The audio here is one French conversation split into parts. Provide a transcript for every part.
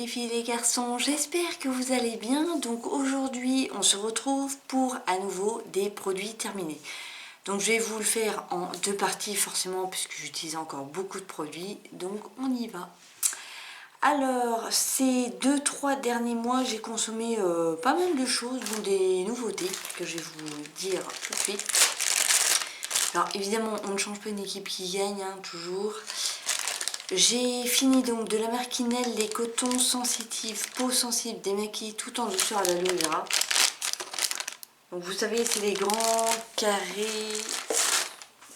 les filles et les garçons, j'espère que vous allez bien. Donc aujourd'hui on se retrouve pour à nouveau des produits terminés. Donc je vais vous le faire en deux parties forcément puisque j'utilise encore beaucoup de produits, donc on y va. Alors ces 2-3 derniers mois j'ai consommé pas mal de choses, dont des nouveautés que je vais vous dire tout de suite. Alors évidemment on ne change pas une équipe qui gagne, hein, toujours. J'ai fini donc de la marque Inel les cotons sensitifs, peau sensible, démaquillés tout en douceur à l'aloe vera. Donc vous savez, c'est les grands carrés,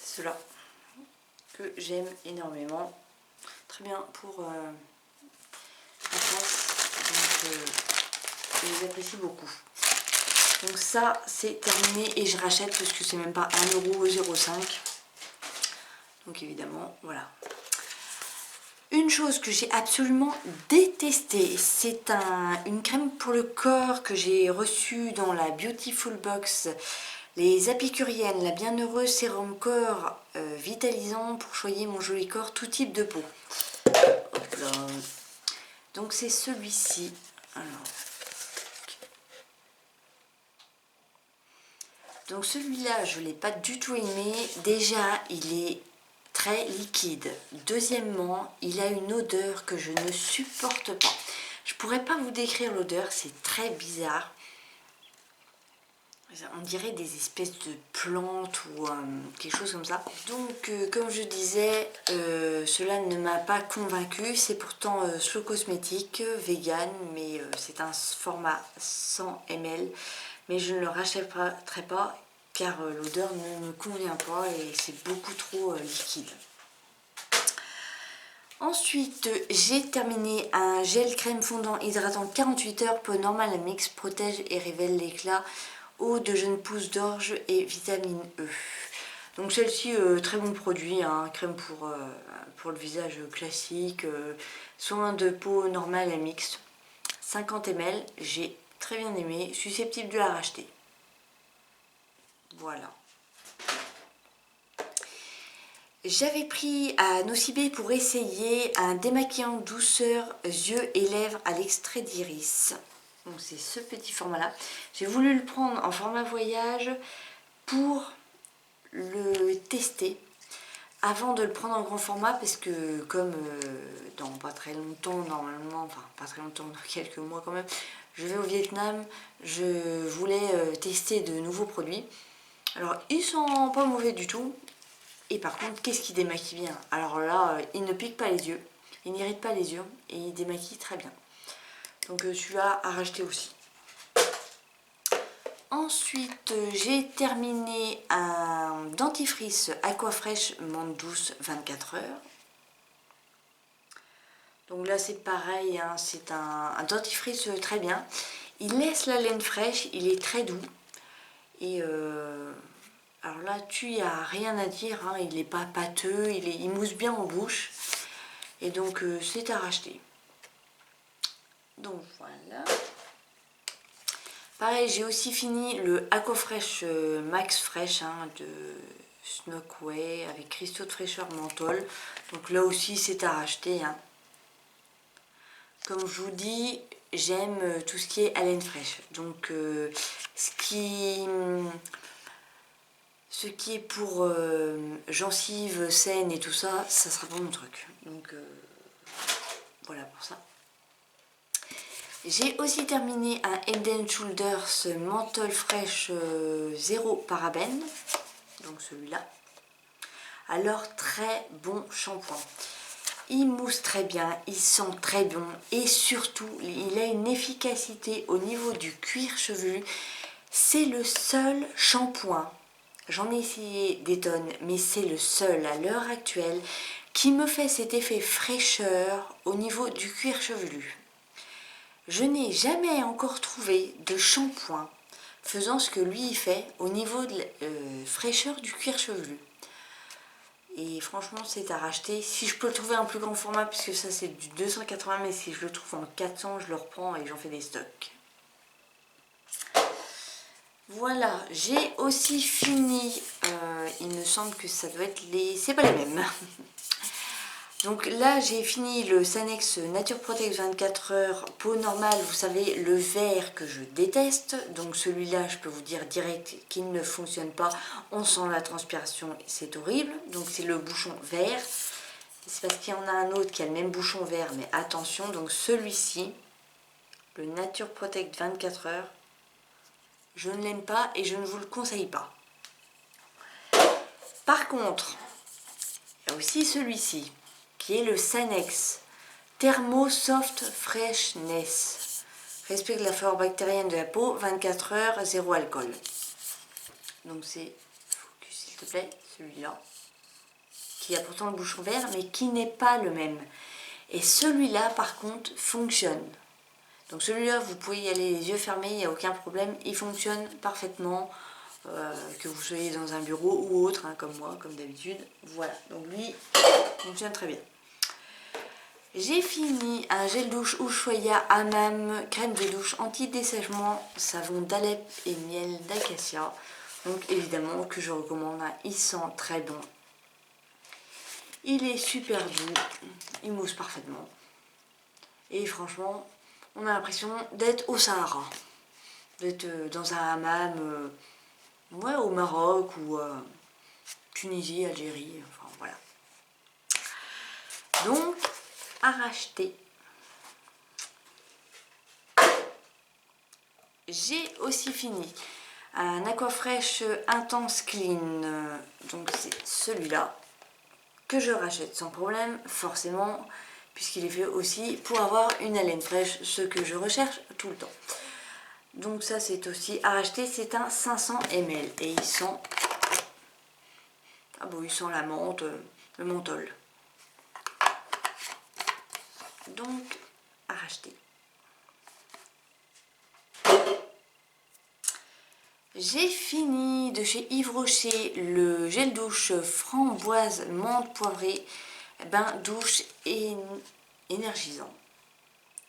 ceux-là, que j'aime énormément. Très bien pour la place, donc je les apprécie beaucoup. Donc ça, c'est terminé et je rachète parce que c'est même pas 1,05 €. Donc évidemment, voilà. Une chose que j'ai absolument détestée, c'est une crème pour le corps que j'ai reçue dans la Beautiful Box. Les Apicuriennes, la Bienheureuse Sérum Corps vitalisant pour choyer mon joli corps, tout type de peau. Hop là. Donc c'est celui-ci. Donc celui-là, je ne l'ai pas du tout aimé. Déjà, il est très liquide. Deuxièmement, il a une odeur que je ne supporte pas. Je pourrais pas vous décrire l'odeur, c'est très bizarre. On dirait des espèces de plantes ou quelque chose comme ça. Donc comme je disais, cela ne m'a pas convaincue. C'est pourtant Slow Cosmétique, vegan, mais c'est un format 100 ml. Mais je ne le rachèterai pas car l'odeur ne me convient pas et c'est beaucoup trop liquide. Ensuite, j'ai terminé un gel crème fondant hydratant 48 heures, peau normale mix, protège et révèle l'éclat, eau de jeune pousse d'orge et vitamine E. Donc celle-ci, très bon produit, hein, crème pour le visage classique, soin de peau normale et mixte, 50 ml, j'ai très bien aimé, susceptible de la racheter. Voilà. J'avais pris à Nocibé pour essayer un démaquillant douceur yeux et lèvres à l'extrait d'iris. Donc c'est ce petit format là. J'ai voulu le prendre en format voyage pour le tester avant de le prendre en grand format parce que comme dans pas très longtemps normalement, enfin pas très longtemps, dans quelques mois quand même, je vais au Vietnam, je voulais tester de nouveaux produits. Alors ils sont pas mauvais du tout. Et par contre, qu'est-ce qui démaquille bien? Alors là, il ne pique pas les yeux, il n'irrite pas les yeux et il démaquille très bien. Donc celui-là à racheter aussi. Ensuite, j'ai terminé un dentifrice Aquafresh menthe douce 24 heures. Donc là c'est pareil, hein, c'est un dentifrice très bien. Il laisse la laine fraîche, il est très doux. Et alors là-dessus, il n'y a rien à dire, hein, il n'est pas pâteux, il mousse bien en bouche. Et donc, c'est à racheter. Donc voilà. Pareil, j'ai aussi fini le Aquafresh Max Fresh de Snowway avec cristaux de fraîcheur menthol. Donc là aussi, c'est à racheter. Hein. Comme je vous dis, j'aime tout ce qui est haleine fraîche. Donc, ce qui est pour gencives saines et tout ça, ça sera pas mon truc. Donc voilà pour ça. J'ai aussi terminé un Head & Shoulders menthol fraîche 0 parabène. Donc celui-là. Alors très bon shampoing. Il mousse très bien, il sent très bon et surtout il a une efficacité au niveau du cuir chevelu. C'est le seul shampoing. J'en ai essayé des tonnes, mais c'est le seul à l'heure actuelle qui me fait cet effet fraîcheur au niveau du cuir chevelu. Je n'ai jamais encore trouvé de shampoing faisant ce que lui il fait au niveau de la fraîcheur du cuir chevelu. Et franchement, c'est à racheter. Si je peux le trouver en plus grand format, puisque ça c'est du 280, mais si je le trouve en 400, je le reprends et j'en fais des stocks. Voilà, j'ai aussi fini, il me semble que ça doit être les... c'est pas les mêmes. Donc là, j'ai fini le Sanex Nature Protect 24 heures, peau normale, vous savez, le vert que je déteste. Donc celui-là, je peux vous dire direct qu'il ne fonctionne pas. On sent la transpiration, c'est horrible. Donc c'est le bouchon vert. C'est parce qu'il y en a un autre qui a le même bouchon vert, mais attention, donc celui-ci, le Nature Protect 24 heures, je ne l'aime pas et je ne vous le conseille pas. Par contre, il y a aussi celui-ci, qui est le Sanex Thermo Soft Freshness. Respecte la flore bactérienne de la peau, 24 heures, zéro alcool. Donc c'est, focus s'il te plaît, celui-là, qui a pourtant le bouchon vert, mais qui n'est pas le même. Et celui-là, par contre, fonctionne. Donc celui-là, vous pouvez y aller les yeux fermés, il n'y a aucun problème, il fonctionne parfaitement, que vous soyez dans un bureau ou autre, hein, comme moi, comme d'habitude. Voilà, donc lui, fonctionne très bien. J'ai fini un gel douche Ushuaïa Hammam, crème de douche anti-dessèchement, savon d'Alep et miel d'acacia. Donc évidemment que je recommande, hein, il sent très bon. Il est super doux, il mousse parfaitement. Et franchement, on a l'impression d'être au Sahara. D'être dans un hammam, ouais, au Maroc ou Tunisie, Algérie, enfin voilà. Donc, à racheter. J'ai aussi fini un Aquafresh Intense Clean, donc c'est celui-là que je rachète sans problème, forcément, puisqu'il est fait aussi pour avoir une haleine fraîche, ce que je recherche tout le temps. Donc ça c'est aussi à racheter, c'est un 500 ml et il sent, ah bon, il sent la menthe, le menthol. Donc à racheter. J'ai fini de chez Yves Rocher le gel douche framboise menthe poivrée, bain douche et énergisant.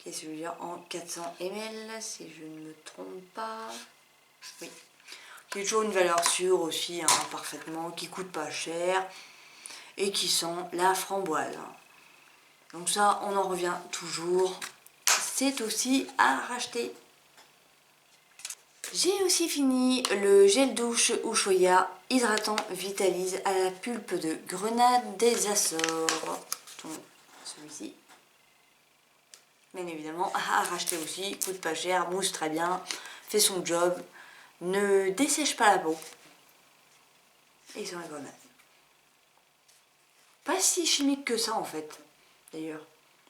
Et celui-là en 400 ml, si je ne me trompe pas. Oui. Qui est toujours une valeur sûre aussi, hein, parfaitement, qui coûte pas cher et qui sent la framboise. Donc ça, on en revient toujours. C'est aussi à racheter. J'ai aussi fini le gel douche Ushuaïa hydratant vitalise à la pulpe de grenade des Açores. Donc celui-ci. Bien évidemment, à racheter aussi, coûte pas cher, mousse très bien, fait son job, ne dessèche pas la peau. Et sur la grenade. Pas si chimique que ça en fait, d'ailleurs,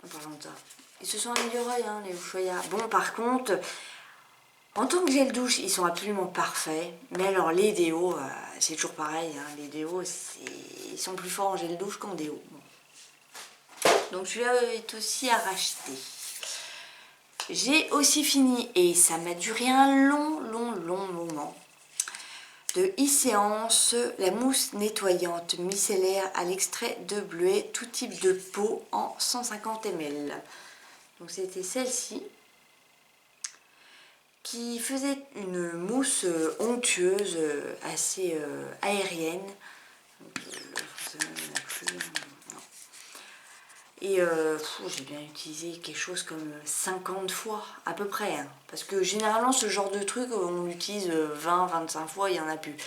en parlant de ça. Ils se sont améliorés, hein, les Ushuaïa. Bon, par contre, en tant que gel douche, ils sont absolument parfaits. Mais alors, les déos, c'est toujours pareil. Hein, les déos, ils sont plus forts en gel douche qu'en déo. Bon. Donc, celui-là est aussi à racheter. J'ai aussi fini, et ça m'a duré un long moment, de e-séance, la mousse nettoyante micellaire à l'extrait de bleuet, tout type de peau en 150 ml. Donc, c'était celle-ci, qui faisait une mousse onctueuse, assez aérienne. Et j'ai bien utilisé quelque chose comme 50 fois à peu près. Hein. Parce que généralement ce genre de truc on l'utilise 20-25 fois, il n'y en a plus.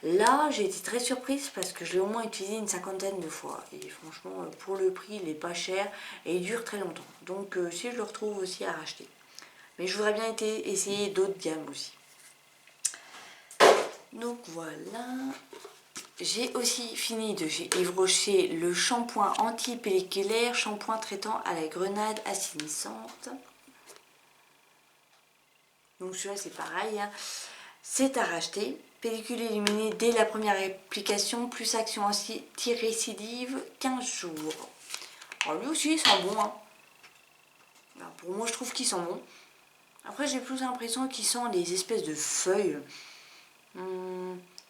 Là j'ai été très surprise parce que je l'ai au moins utilisé une cinquantaine de fois. Et franchement pour le prix il n'est pas cher et il dure très longtemps. Donc si je le retrouve aussi à racheter. Mais je voudrais bien essayer d'autres gammes aussi. Donc voilà. J'ai aussi fini de chez Yves Rocher le shampoing anti-pelliculaire, shampoing traitant à la grenade assainissante. Donc celui-là c'est pareil, hein. C'est à racheter. Pellicule éliminée dès la première application, plus action anti-récidive, 15 jours. Alors lui aussi il sent bon. Hein. Alors, pour moi je trouve qu'il sent bon. Après j'ai plus l'impression qu'il sent les espèces de feuilles.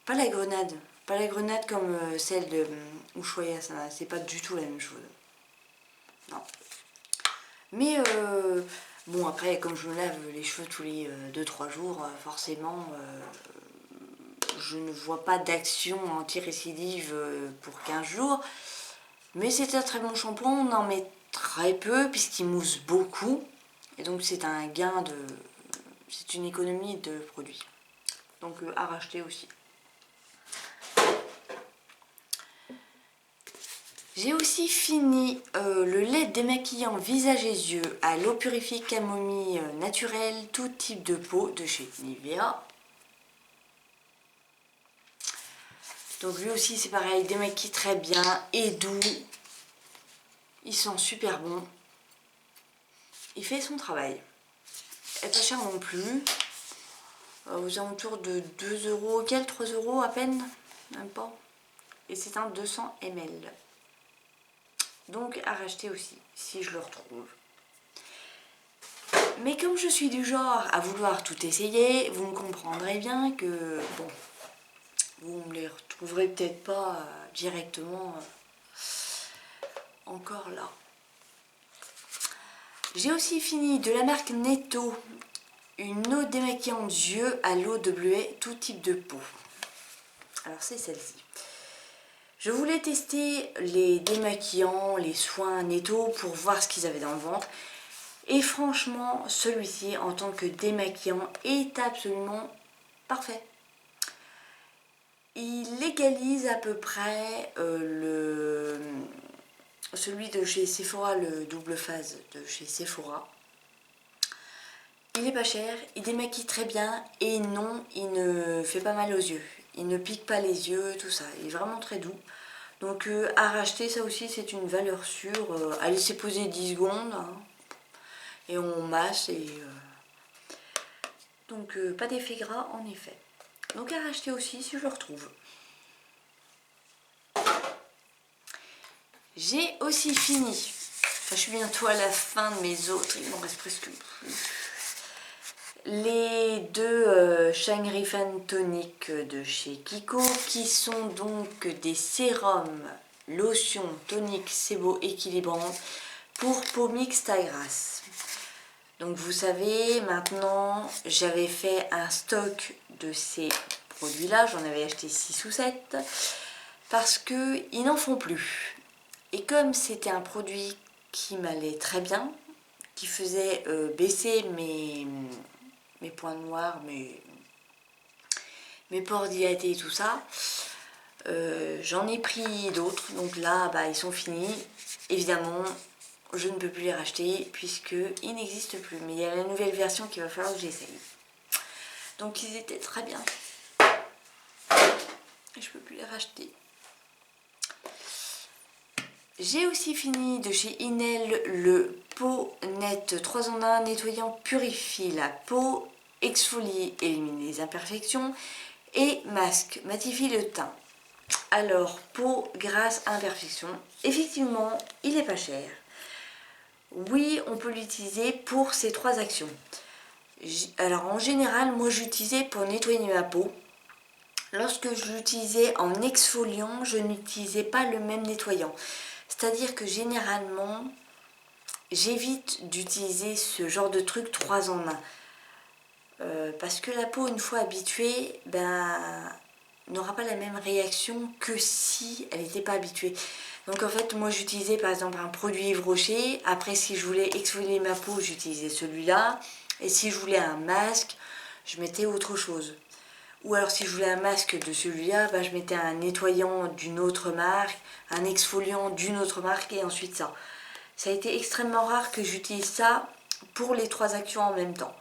Pas la grenade. Pas la grenade comme celle de Ushuaïa, c'est pas du tout la même chose. Non. Mais bon, après, comme je me lave les cheveux tous les 2-3 jours, forcément, je ne vois pas d'action anti-récidive pour 15 jours. Mais c'est un très bon shampoing, on en met très peu puisqu'il mousse beaucoup. Et donc c'est un gain de... c'est une économie de produits. Donc à racheter aussi. J'ai aussi fini le lait démaquillant visage et yeux à l'eau purifiée camomille naturelle, tout type de peau de chez Nivea. Donc lui aussi c'est pareil, démaquille très bien et doux. Il sent super bon. Il fait son travail. Et pas cher non plus. Aux alentours de 2 euros, 3 euros à peine, même pas. Et c'est un 200 ml. Donc à racheter aussi, si je le retrouve. Mais comme je suis du genre à vouloir tout essayer, vous me comprendrez bien que, bon, vous ne me les retrouverez peut-être pas directement encore là. J'ai aussi fini de la marque Netto une eau démaquillante yeux à l'eau de bleuet, tout type de peau. Alors c'est celle-ci. Je voulais tester les démaquillants, les soins Netto pour voir ce qu'ils avaient dans le ventre. Et franchement, celui-ci en tant que démaquillant est absolument parfait. Il égalise à peu près celui de chez Sephora, le double phase de chez Sephora. Il est pas cher, il démaquille très bien et non, il ne fait pas mal aux yeux. Il ne pique pas les yeux, tout ça. Il est vraiment très doux. Donc à racheter, ça aussi c'est une valeur sûre. À laisser poser 10 secondes hein, et on masse. Donc pas d'effet gras en effet. Donc à racheter aussi si je le retrouve. J'ai aussi fini. Enfin, je suis bientôt à la fin de mes autres. Il m'en reste presque plus. Les deux Shine Fan Tonic de chez Kiko qui sont donc des sérums, lotion, tonique, sebo équilibrante pour peau mixte à grasse. Donc vous savez, maintenant j'avais fait un stock de ces produits-là, j'en avais acheté 6 ou 7 parce qu'ils n'en font plus. Et comme c'était un produit qui m'allait très bien, qui faisait baisser mes points noirs, mes pores dilatés et tout ça, j'en ai pris d'autres. Donc là, bah, ils sont finis. Évidemment, je ne peux plus les racheter puisqu'ils n'existent plus. Mais il y a la nouvelle version qu'il va falloir que j'essaye. Donc ils étaient très bien. Et je ne peux plus les racheter. J'ai aussi fini de chez Inel le Peau Net 3 en 1 nettoyant purifie la peau, exfolie, élimine les imperfections et masque, matifie le teint. Alors, peau grasse imperfection, effectivement, il est pas cher. Oui, on peut l'utiliser pour ces 3 actions. Alors en général, moi j'utilisais pour nettoyer ma peau. Lorsque je l'utilisais en exfoliant, je n'utilisais pas le même nettoyant. C'est-à-dire que généralement, j'évite d'utiliser ce genre de truc 3 en 1. Parce que la peau, une fois habituée, n'aura pas la même réaction que si elle n'était pas habituée. Donc en fait, moi j'utilisais par exemple un produit Yves Rocher. Après, si je voulais exfolier ma peau, j'utilisais celui-là. Et si je voulais un masque, je mettais autre chose. Ou alors si je voulais un masque de celui-là, je mettais un nettoyant d'une autre marque, un exfoliant d'une autre marque et ensuite ça. Ça a été extrêmement rare que j'utilise ça pour les 3 actions en même temps.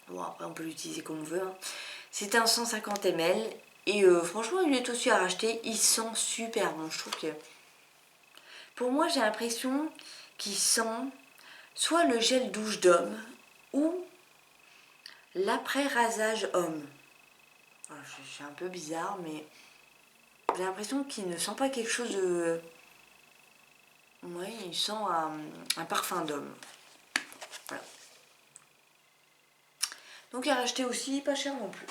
Bon, après on peut l'utiliser comme on veut. Hein. C'était un 150 ml et franchement il est aussi à racheter. Il sent super bon. Je trouve que pour moi j'ai l'impression qu'il sent soit le gel douche d'homme ou l'après rasage homme. C'est un peu bizarre, mais j'ai l'impression qu'il ne sent pas quelque chose de... Oui, il sent un parfum d'homme. Voilà. Donc à racheter aussi, pas cher non plus.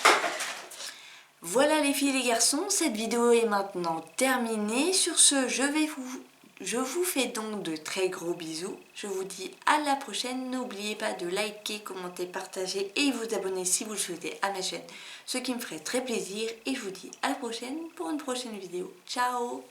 Voilà les filles et les garçons, cette vidéo est maintenant terminée. Sur ce, je vous fais donc de très gros bisous. Je vous dis à la prochaine. N'oubliez pas de liker, commenter, partager et vous abonner si vous le souhaitez à ma chaîne. Ce qui me ferait très plaisir. Et je vous dis à la prochaine pour une prochaine vidéo. Ciao!